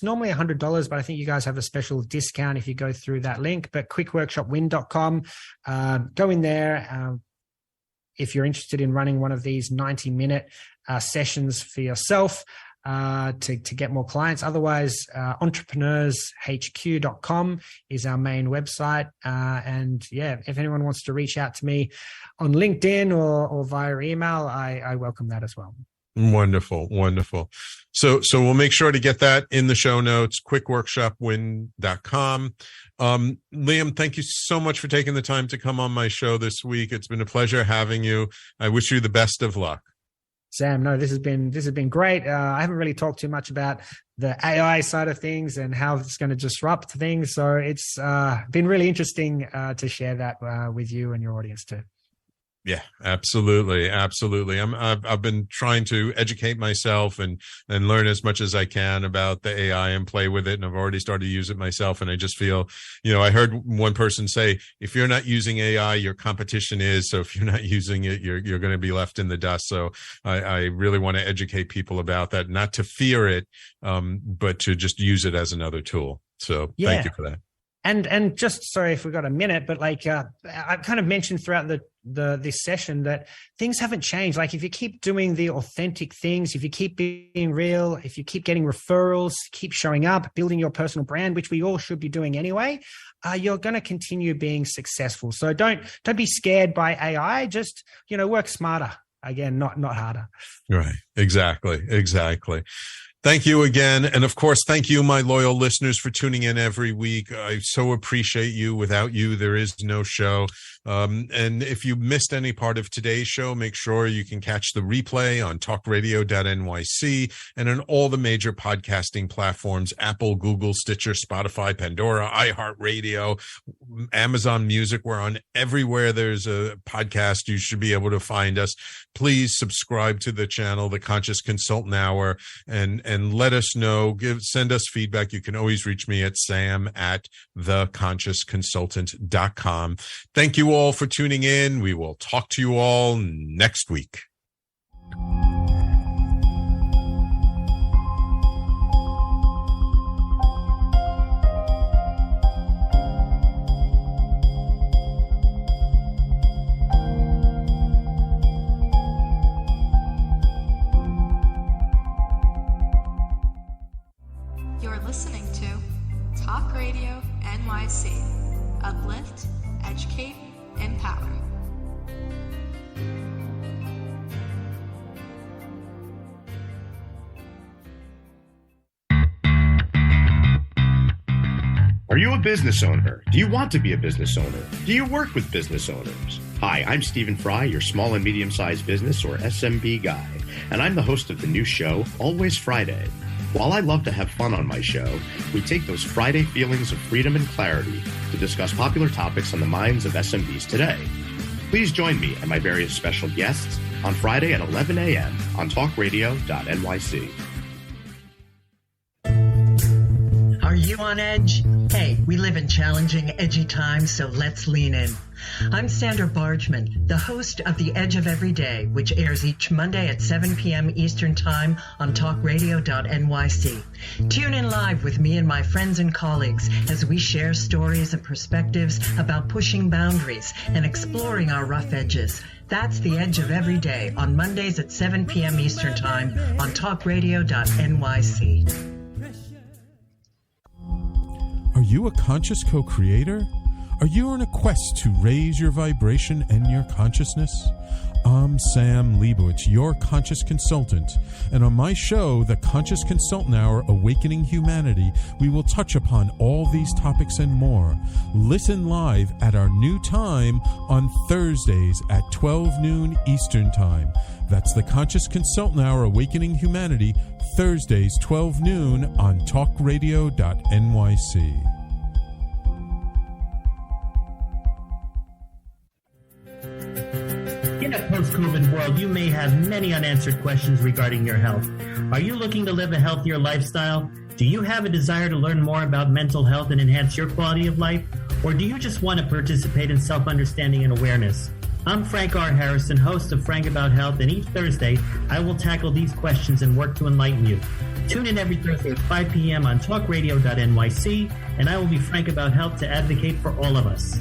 normally $100, but I think you guys have a special discount if you go through that link. But quickworkshopwin.com, go in there. If you're interested in running one of these 90-minute sessions for yourself to get more clients. Otherwise, entrepreneurshq.com is our main website. And yeah, if anyone wants to reach out to me on LinkedIn or via email, I welcome that as well. Wonderful. So we'll make sure to get that in the show notes, quickworkshopwin.com. Liam, thank you so much for taking the time to come on my show this week. It's been a pleasure having you. I wish you the best of luck. Sam, no, this has been great. I haven't really talked too much about the AI side of things and how it's going to disrupt things. So it's been really interesting to share that with you and your audience too. Yeah, absolutely. I've been trying to educate myself and learn as much as I can about the AI and play with it. And I've already started to use it myself. And I just feel, I heard one person say, if you're not using AI, your competition is. So if you're not using it, you're going to be left in the dust. So I really want to educate people about that, not to fear it, but to just use it as another tool. So thank you for that. And just sorry if we've got a minute, but like I've kind of mentioned throughout this session that things haven't changed. Like if you keep doing the authentic things, if you keep being real, if you keep getting referrals, keep showing up, building your personal brand, which we all should be doing anyway, you're going to continue being successful. So don't be scared by AI. Just, work smarter. Again, not harder. Right. Exactly. Thank you again. And of course, thank you, my loyal listeners, for tuning in every week. I so appreciate you. Without you, there is no show. And if you missed any part of today's show, make sure you can catch the replay on talkradio.nyc and on all the major podcasting platforms: Apple, Google, Stitcher, Spotify, Pandora, iHeartRadio, Amazon Music. We're on everywhere there's a podcast. You should be able to find us. Please subscribe to the channel, The Conscious Consultant Hour, and let us know. Send us feedback. You can always reach me at sam@theconsciousconsultant.com. Thank you all for tuning in. We will talk to you all next week. You're listening to Talk Radio NYC. Uplift, educate, empower. Are you a business owner? Do you want to be a business owner? Do you work with business owners? Hi, I'm Stephen Fry, your small and medium-sized business or SMB guy, and I'm the host of the new show, Always Friday. While I love to have fun on my show, we take those Friday feelings of freedom and clarity to discuss popular topics on the minds of SMBs today. Please join me and my various special guests on Friday at 11 a.m. on talkradio.nyc. Are you on edge? Hey, we live in challenging, edgy times, so let's lean in. I'm Sandra Bargeman, the host of The Edge of Every Day, which airs each Monday at 7 p.m. Eastern Time on talkradio.nyc. Tune in live with me and my friends and colleagues as we share stories and perspectives about pushing boundaries and exploring our rough edges. That's The Edge of Every Day on Mondays at 7 p.m. Eastern Time on talkradio.nyc. Are you a conscious co-creator? Are you on a quest to raise your vibration and your consciousness? I'm Sam Leibowitz, your conscious consultant, and on my show, The Conscious Consultant Hour, Awakening Humanity, we will touch upon all these topics and more. Listen live at our new time on Thursdays at 12 noon Eastern Time. That's The Conscious Consultant Hour, Awakening Humanity, Thursdays, 12 noon on talkradio.nyc. In a post-COVID world, you may have many unanswered questions regarding your health. Are you looking to live a healthier lifestyle? Do you have a desire to learn more about mental health and enhance your quality of life? Or do you just want to participate in self-understanding and awareness? I'm Frank R. Harrison, host of Frank About Health, and each Thursday, I will tackle these questions and work to enlighten you. Tune in every Thursday at 5 p.m. on talkradio.nyc, and I will be Frank About Health to advocate for all of us.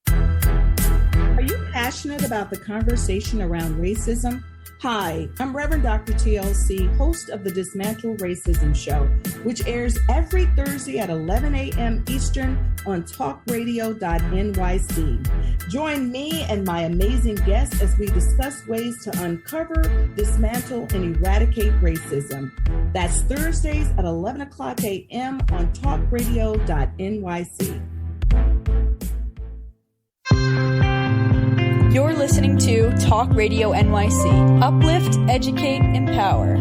Are you passionate about the conversation around racism? Hi, I'm Reverend Dr. TLC, host of the Dismantle Racism Show, which airs every Thursday at 11 a.m. Eastern on talkradio.nyc. Join me and my amazing guests as we discuss ways to uncover, dismantle, and eradicate racism. That's Thursdays at 11 o'clock a.m. on talkradio.nyc. You're listening to Talk Radio NYC. Uplift, educate, empower.